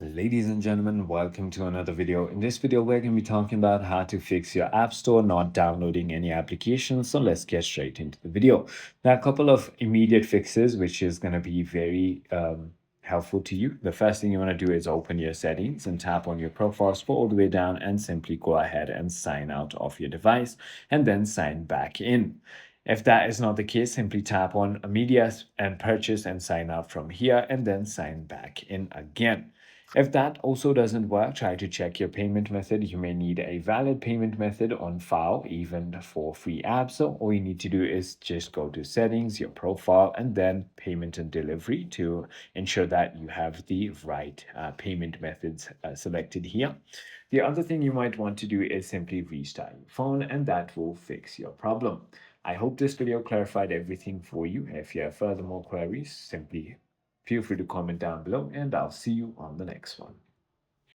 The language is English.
Ladies and gentlemen, welcome to another video. In this video, we're going to be talking about how to fix your App Store not downloading any applications. So let's get straight into the video. There are a couple of immediate fixes, which is going to be very helpful to you. The first thing you want to do is open your settings and tap on your profile, scroll all the way down and simply go ahead and sign out of your device and then sign back in. If that is not the case, simply tap on Media and Purchase and sign out from here and then sign back in again. If that also doesn't work, try to check your payment method. You may need a valid payment method on file, even for free apps. So all you need to do is just go to settings, your profile, and then payment and delivery to ensure that you have the right payment methods selected here. The other thing you might want to do is simply restart your phone, and that will fix your problem. I hope this video clarified everything for you. If you have further more queries, simply feel free to comment down below, and I'll see you on the next one.